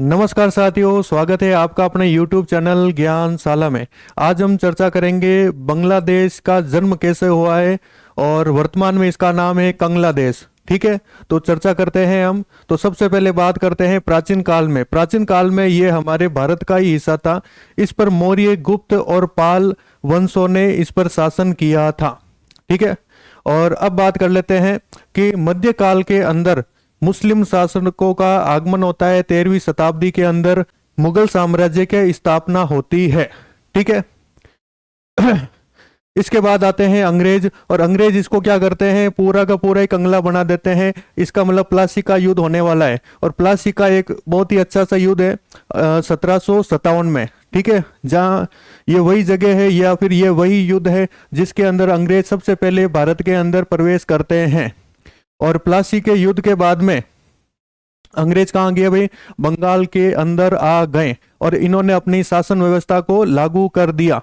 नमस्कार साथियों, स्वागत है आपका अपने YouTube चैनल ज्ञानशाला में। आज हम चर्चा करेंगे बांग्लादेश का जन्म कैसे हुआ है और वर्तमान में इसका नाम है कंगलादेश। ठीक है, तो चर्चा करते हैं हम। तो सबसे पहले बात करते हैं प्राचीन काल में। प्राचीन काल में ये हमारे भारत का ही हिस्सा था। इस पर मौर्य, गुप्त और पाल वंशों ने इस पर शासन किया था। ठीक है, और अब बात कर लेते हैं कि मध्यकाल के अंदर मुस्लिम शासकों का आगमन होता है। 13वीं शताब्दी के अंदर मुगल साम्राज्य की स्थापना होती है। ठीक है, इसके बाद आते हैं अंग्रेज, और अंग्रेज इसको क्या करते हैं, पूरा का पूरा एक कंगला बना देते हैं। इसका मतलब प्लासी का युद्ध होने वाला है, और प्लासी का एक बहुत ही अच्छा सा युद्ध है 1757 में। ठीक है, जहाँ ये वही जगह है या फिर ये वही युद्ध है जिसके अंदर अंग्रेज सबसे पहले भारत के अंदर प्रवेश करते हैं। और प्लासी के युद्ध के बाद में अंग्रेज कहाँ गए भाई, बंगाल के अंदर आ गए और इन्होंने अपनी शासन व्यवस्था को लागू कर दिया।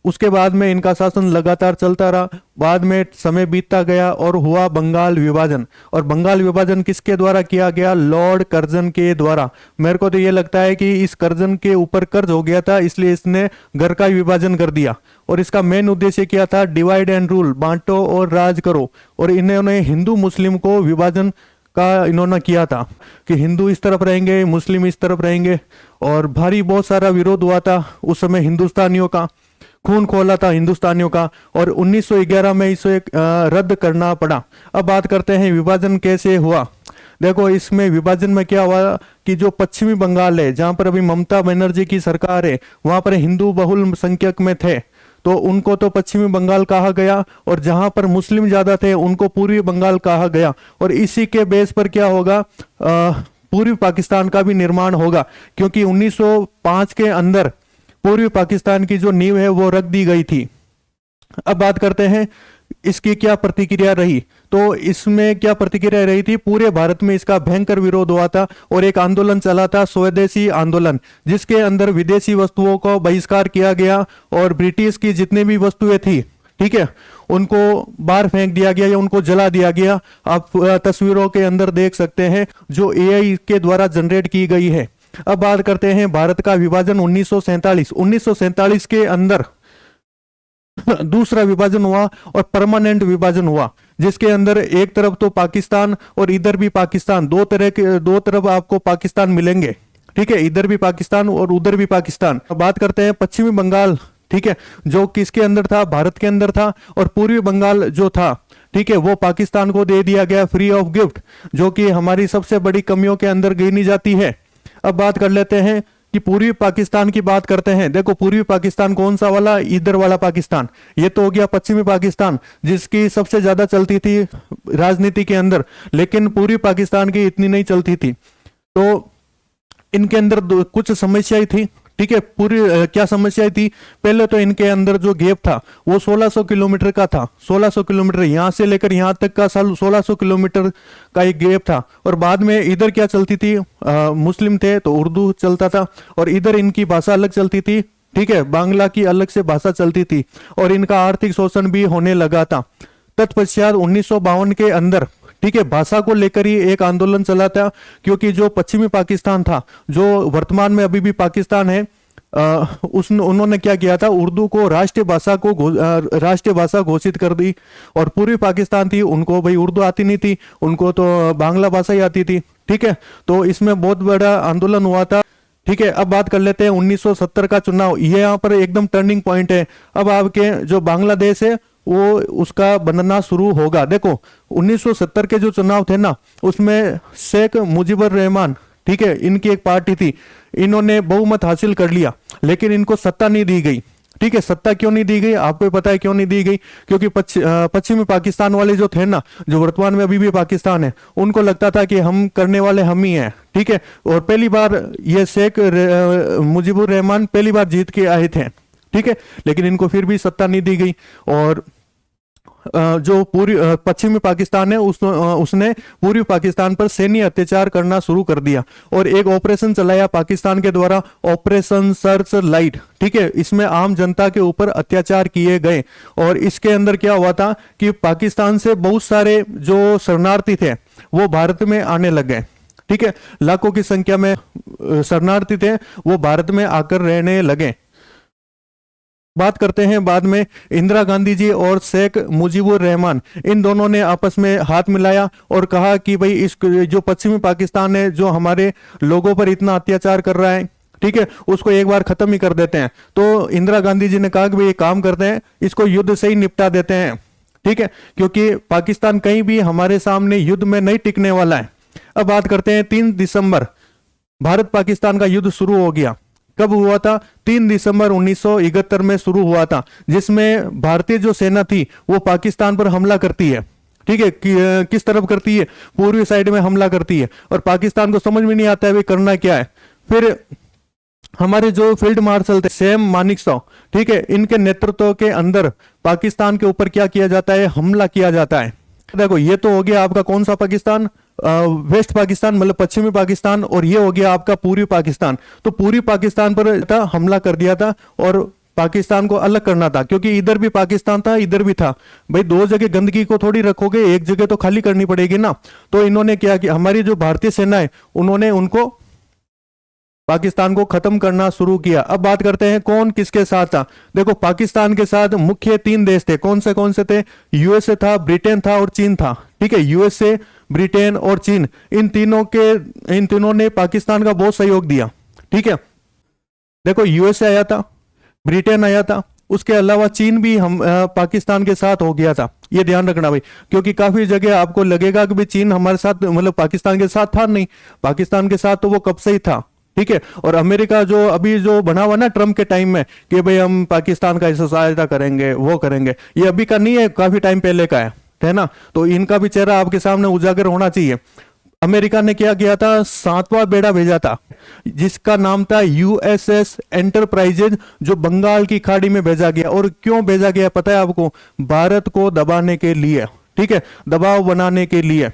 उसके बाद में इनका शासन लगातार चलता रहा। बाद में समय बीतता गया और हुआ बंगाल विभाजन। और बंगाल विभाजन किसके द्वारा किया गया, लॉर्ड कर्जन के द्वारा। मेरे को तो ये लगता है कि इस कर्जन के ऊपर कर्ज हो गया था, इसलिए इसने घर का विभाजन कर दिया। और इसका मेन उद्देश्य क्या था, डिवाइड एंड रूल, बांटो और राज करो। और इन्होंने हिंदू मुस्लिम को विभाजन का इन्होंने किया था कि हिंदू इस तरफ रहेंगे, मुस्लिम इस तरफ रहेंगे। और भारी बहुत सारा विरोध हुआ था उस समय, हिंदुस्तानियों का खून खोला था हिंदुस्तानियों का। और 1911 में इसे रद्द करना पड़ा। अब बात करते हैं विभाजन कैसे हुआ। देखो, इसमें विभाजन में क्या हुआ कि जो पश्चिमी बंगाल है, जहां पर अभी ममता बनर्जी की सरकार है, वहां पर हिंदू बहुल संख्यक में थे, तो उनको तो पश्चिमी बंगाल कहा गया। और जहां पर मुस्लिम ज्यादा थे उनको पूर्वी बंगाल कहा गया। और इसी के बेस पर क्या होगा, पूर्वी पाकिस्तान का भी निर्माण होगा, क्योंकि 1905 के अंदर पूर्वी पाकिस्तान की जो नींव है वो रख दी गई थी। अब बात करते हैं इसकी क्या प्रतिक्रिया रही। तो इसमें क्या प्रतिक्रिया रही थी, पूरे भारत में इसका भयंकर विरोध हुआ था और एक आंदोलन चला था, स्वदेशी आंदोलन, जिसके अंदर विदेशी वस्तुओं को बहिष्कार किया गया और ब्रिटिश की जितनी भी वस्तुएं थी, ठीक है, उनको बाहर फेंक दिया गया या उनको जला दिया गया। आप तस्वीरों के अंदर देख सकते हैं जो एआई के द्वारा जनरेट की गई है। अब बात करते हैं भारत का विभाजन 1947 के अंदर दूसरा विभाजन हुआ और परमानेंट विभाजन हुआ, जिसके अंदर एक तरफ तो पाकिस्तान और इधर भी पाकिस्तान, दो तरफ आपको पाकिस्तान मिलेंगे। ठीक है, इधर भी पाकिस्तान और उधर भी पाकिस्तान। बात करते हैं पश्चिमी बंगाल, ठीक है, जो किसके अंदर था, भारत के अंदर था। और पूर्वी बंगाल जो था, ठीक है, वो पाकिस्तान को दे दिया गया फ्री ऑफ गिफ्ट, जो कि हमारी सबसे बड़ी कमियों के अंदर गिनी जाती है। अब बात कर लेते हैं कि पूर्वी पाकिस्तान की बात करते हैं। देखो, पूर्वी पाकिस्तान कौन सा वाला, इधर वाला पाकिस्तान। ये तो हो गया पश्चिमी पाकिस्तान, जिसकी सबसे ज्यादा चलती थी राजनीति के अंदर, लेकिन पूर्वी पाकिस्तान की इतनी नहीं चलती थी। तो इनके अंदर कुछ समस्याएं थी। ठीक है, पूरी क्या समस्याएं थी, पहले तो इनके अंदर जो गैप था वो 1600 किलोमीटर का था। 1600 किलोमीटर यहां से लेकर यहां तक का 1600 किलोमीटर का एक गैप था। और बाद में इधर क्या चलती थी, मुस्लिम थे तो उर्दू चलता था, और इधर इनकी भाषा अलग चलती थी। ठीक है, बांग्ला की अलग से भाषा चलती थी, और इनका आर्थिक शोषण भी होने लगा था। तत्पश्चात 1952 के अंदर, ठीक है, भाषा को लेकर ही एक आंदोलन चला था, क्योंकि जो पश्चिमी पाकिस्तान था, जो वर्तमान में अभी भी पाकिस्तान है, उन्होंने क्या किया था, उर्दू को राष्ट्रीय भाषा घोषित कर दी। और पूर्वी पाकिस्तान थी, उनको भाई उर्दू आती नहीं थी, उनको तो बांग्ला भाषा ही आती थी। ठीक है, तो इसमें बहुत बड़ा आंदोलन हुआ था। ठीक है, अब बात कर लेते हैं 1970 का चुनाव। ये यहाँ पर एकदम टर्निंग पॉइंट है। अब आपके जो बांग्लादेश है वो उसका बनना शुरू होगा। देखो, 1970 के जो चुनाव थे ना, उसमें शेख मुजीबुर रहमान, ठीक है, इनकी एक पार्टी थी, इन्होंने बहुमत हासिल कर लिया, लेकिन इनको सत्ता नहीं दी गई। ठीक है, सत्ता क्यों नहीं दी गई, आपको पता है क्यों नहीं दी गई, क्योंकि पश्चिमी पाकिस्तान वाले जो थे ना, जो वर्तमान में अभी भी पाकिस्तान है, उनको लगता था कि हम करने वाले हम ही हैं। ठीक है, और पहली बार ये शेख मुजीबुर रहमान पहली बार जीत के आए थे। ठीक है, लेकिन इनको फिर भी सत्ता नहीं दी गई। और जो पूरी पश्चिमी पाकिस्तान है उसने पूर्वी पाकिस्तान पर सैन्य अत्याचार करना शुरू कर दिया और एक ऑपरेशन चलाया पाकिस्तान के द्वारा, ऑपरेशन सर्च लाइट। ठीक है, इसमें आम जनता के ऊपर अत्याचार किए गए और इसके अंदर क्या हुआ था कि पाकिस्तान से बहुत सारे जो शरणार्थी थे वो भारत में आने लग गए। ठीक है, लाखों की संख्या में शरणार्थी थे वो भारत में आकर रहने लगे। बात करते हैं बाद में इंदिरा गांधी जी और शेख मुजीबुर रहमान, इन दोनों ने आपस में हाथ मिलाया और कहा कि भाई इस जो पश्चिमी पाकिस्तान है जो हमारे लोगों पर इतना अत्याचार कर रहा है, ठीक है, उसको एक बार खत्म ही कर देते हैं। तो इंदिरा गांधी जी ने कहा कि भाई ये काम करते हैं, इसको युद्ध से ही निपटा देते हैं, ठीक है, क्योंकि पाकिस्तान कहीं भी हमारे सामने युद्ध में नहीं टिकने वाला है। अब बात करते हैं 3 दिसंबर भारत पाकिस्तान का युद्ध शुरू हो गया। कब हुआ था? 3 दिसंबर 1971 में शुरू हुआ था, जिसमें भारतीय जो सेना थी वो पाकिस्तान पर हमला करती है, ठीक है, किस तरफ करती है? पूर्वी साइड में हमला करती है और पाकिस्तान को समझ में नहीं आता है भाई करना क्या है। फिर हमारे जो फील्ड मार्शल थे सैम मानेकशॉ, ठीक है, इनके नेतृत्व के अंदर पाकिस्तान के ऊपर क्या किया जाता है? हमला किया जाता है। देखो ये तो हो गया आपका कौन सा पाकिस्तान? वेस्ट पाकिस्तान मतलब पश्चिमी पाकिस्तान, और ये हो गया आपका पूर्वी पाकिस्तान। तो पूर्वी पाकिस्तान पर हमला कर दिया था और पाकिस्तान को अलग करना था, क्योंकि इधर भी पाकिस्तान था इधर भी था। भाई दो जगह गंदगी को थोड़ी रखोगे, एक जगह तो खाली करनी पड़ेगी ना। तो इन्होंने क्या किया, हमारी जो भारतीय सेना है उन्होंने उनको पाकिस्तान को खत्म करना शुरू किया। अब बात करते हैं कौन किसके साथ था। देखो पाकिस्तान के साथ मुख्य 3 देश थे। कौन से थे? यूएसए था, ब्रिटेन था और चीन था, ठीक है। यूएसए, ब्रिटेन और चीन, इन तीनों ने पाकिस्तान का बहुत सहयोग दिया, ठीक है। देखो यूएसए आया था, ब्रिटेन आया था, उसके अलावा चीन भी हम पाकिस्तान के साथ हो गया था। ये ध्यान रखना भाई, क्योंकि काफी जगह आपको लगेगा कि भाई चीन हमारे साथ मतलब पाकिस्तान के साथ था, नहीं, पाकिस्तान के साथ तो वो कब से ही था, ठीक है। और अमेरिका जो अभी जो बना हुआ ना ट्रम्प के टाइम में कि भाई हम पाकिस्तान का सहायता करेंगे, वो करेंगे, ये अभी का नहीं है, काफी टाइम पहले का है ना। तो इनका भी चेहरा आपके सामने उजागर होना चाहिए। अमेरिका ने क्या किया था? 7वां बेड़ा भेजा था जिसका नाम था यूएसएस एंटरप्राइजेज, जो बंगाल की खाड़ी में भेजा गया। और क्यों भेजा गया पता है आपको? भारत को दबाने के लिए, ठीक है, दबाव बनाने के लिए।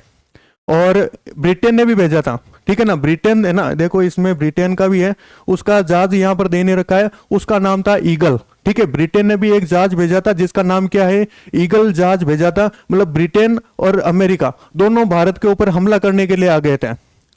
और ब्रिटेन ने भी भेजा था, ठीक है ना। ब्रिटेन है ना, देखो इसमें ब्रिटेन का भी है, उसका जहाज यहां पर देने रखा है, उसका नाम था ईगल, ठीक है। ब्रिटेन ने भी एक जहाज भेजा था जिसका नाम क्या है? ईगल जहाज भेजा था। मतलब ब्रिटेन और अमेरिका दोनों भारत के ऊपर हमला करने के लिए आ गए थे,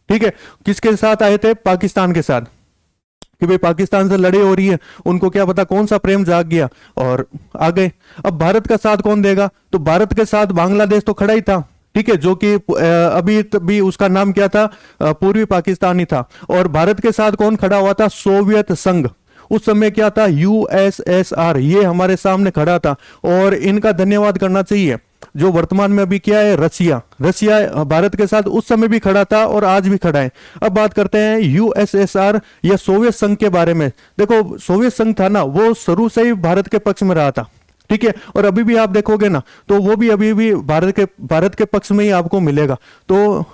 ठीक है। किसके साथ आए थे? पाकिस्तान के साथ, कि भाई पाकिस्तान से लड़ाई हो रही है, उनको क्या पता कौन सा प्रेम जाग गया और आ गए। अब भारत का साथ कौन देगा? तो भारत के साथ बांग्लादेश तो खड़ा ही था, ठीक है, जो कि अभी भी उसका नाम क्या था? पूर्वी पाकिस्तान ही था। और भारत के साथ कौन खड़ा हुआ था? सोवियत संघ। उस समय क्या था? यूएसएसआर, ये हमारे सामने खड़ा था। और इनका धन्यवाद करना चाहिए जो वर्तमान में अभी क्या है? रशिया भारत के साथ उस समय भी खड़ा था और आज भी खड़ा है। अब बात करते हैं यूएसएसआर या सोवियत संघ के बारे में। देखो सोवियत संघ था ना, वो शुरू से ही भारत के पक्ष में रहा था, ठीक है। और अभी भी आप देखोगे ना तो वो भी अभी भी भारत के पक्ष में ही आपको मिलेगा। तो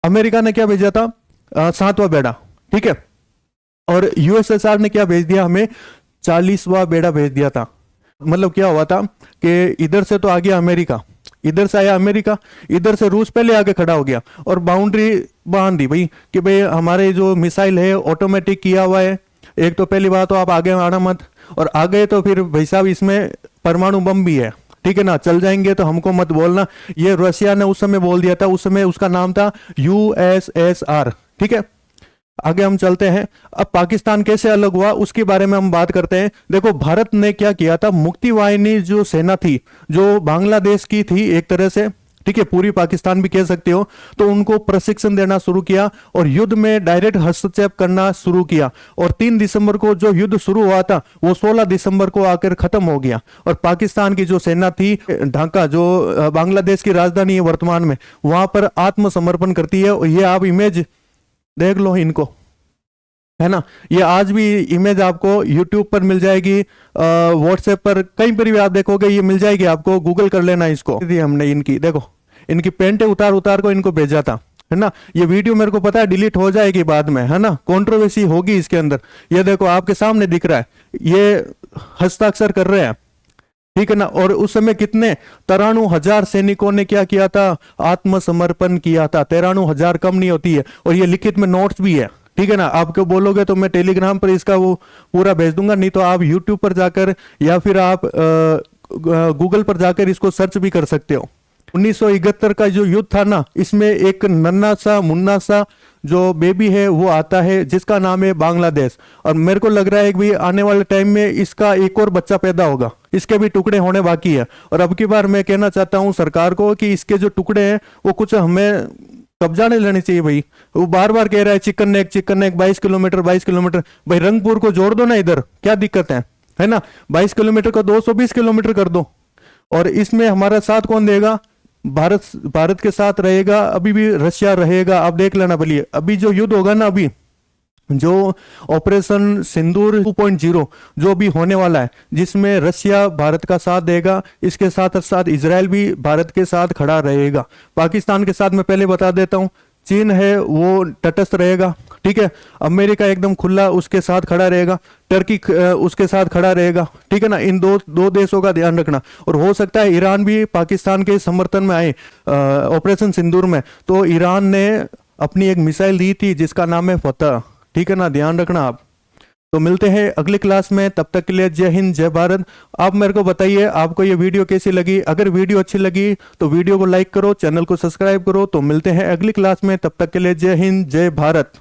अमेरिका ने क्या भेजा था? 7वां बेड़ा, ठीक है। और यूएसएसआर ने क्या भेज दिया हमें? 40वां बेड़ा भेज दिया था। मतलब क्या हुआ था कि इधर से तो आ गया अमेरिका, इधर से आया अमेरिका, इधर से रूस पहले आके खड़ा हो गया और बाउंड्री बांध दी भाई कि भाई हमारे जो मिसाइल है ऑटोमेटिक किया हुआ है। एक तो पहली बात तो आप आगे आना मत, और आ गए तो फिर भाई साहब इसमें परमाणु बम भी है, ठीक है ना, चल जाएंगे तो हमको मत बोलना। ये रशिया ने उस समय बोल दिया था, उस समय उसका नाम था यूएसएसआर, ठीक है। आगे हम चलते हैं। अब पाकिस्तान कैसे अलग हुआ उसके बारे में हम बात करते हैं। देखो भारत ने क्या किया था? मुक्ति वाहिनी जो सेना थी, जो बांग्लादेश की थी एक तरह से, ठीक है, पूरी पाकिस्तान भी कह सकते हो, तो उनको प्रशिक्षण देना शुरू किया और युद्ध में डायरेक्ट हस्तक्षेप करना शुरू किया। और 3 दिसंबर को जो युद्ध शुरू हुआ था वो 16 दिसंबर को आकर खत्म हो गया। और पाकिस्तान की जो सेना थी ढाका, जो बांग्लादेश की राजधानी है वर्तमान में, वहां पर आत्मसमर्पण करती है। और ये आप इमेज देख लो इनको, है ना, ये आज भी इमेज आपको यूट्यूब पर मिल जाएगी, व्हाट्सएप पर कहीं पर भी आप देखोगे ये मिल जाएगी आपको, गूगल कर लेना इसको। हमने इनकी देखो, इनकी पेंटे उतार उतार को इनको भेजा था, है ना। ये वीडियो मेरे को पता है डिलीट हो जाएगी बाद में, है ना, कंट्रोवर्सी होगी इसके अंदर। ये देखो आपके सामने दिख रहा है, ये हस्ताक्षर कर रहे हैं, ठीक है ना। और उस समय कितने 93,000 सैनिकों ने क्या किया था? आत्मसमर्पण किया था। 93,000 कम नहीं होती है। और ये लिखित में नोट्स भी है, ठीक है ना। आपको बोलोगे तो मैं टेलीग्राम पर इसका वो पूरा भेज दूंगा, नहीं तो आप यूट्यूब पर जाकर या फिर आप गूगल पर जाकर इसको सर्च भी कर सकते हो। 1971 का जो युद्ध था ना, इसमें एक नन्ना सा मुन्ना सा जो बेबी है वो आता है जिसका नाम है बांग्लादेश। और मेरे को लग रहा है कि भाई आने वाले टाइम में इसका एक और बच्चा पैदा होगा, इसके भी टुकड़े होने बाकी है। और अब की बार मैं कहना चाहता हूँ सरकार को कि इसके जो टुकड़े हैं वो कुछ हमें कब्जा नहीं लेनी चाहिए भाई। वो बार बार कह रहा है चिकन नेक 22 किलोमीटर 22 किलोमीटर, भाई रंगपुर को जोड़ दो ना इधर, क्या दिक्कत है ना। 22 किलोमीटर को 220 किलोमीटर कर दो। और इसमें हमारा साथ कौन देगा? भारत के साथ रहेगा, अभी भी रशिया रहेगा। आप देख लेना भलिए, अभी जो युद्ध होगा ना, अभी जो ऑपरेशन सिंदूर 2.0 जो भी होने वाला है, जिसमें रशिया भारत का साथ देगा, इसके साथ साथ इजराइल भी भारत के साथ खड़ा रहेगा। पाकिस्तान के साथ मैं पहले बता देता हूं, चीन है वो तटस्थ रहेगा, ठीक है। अमेरिका एकदम खुला उसके साथ खड़ा रहेगा, टर्की उसके साथ खड़ा रहेगा, ठीक है ना। इन दो देशों का ध्यान रखना। और हो सकता है ईरान भी पाकिस्तान के समर्थन में आए ऑपरेशन सिंदूर में। तो ईरान ने अपनी एक मिसाइल दी थी जिसका नाम है फतह, ठीक है ना, ध्यान रखना आप। तो मिलते हैं अगली क्लास में, तब तक के लिए जय हिंद जय भारत। आप मेरे को बताइए आपको ये वीडियो कैसी लगी। अगर वीडियो अच्छी लगी तो वीडियो को लाइक करो, चैनल को सब्सक्राइब करो। तो मिलते हैं अगली क्लास में, तब तक के लिए जय हिंद जय भारत।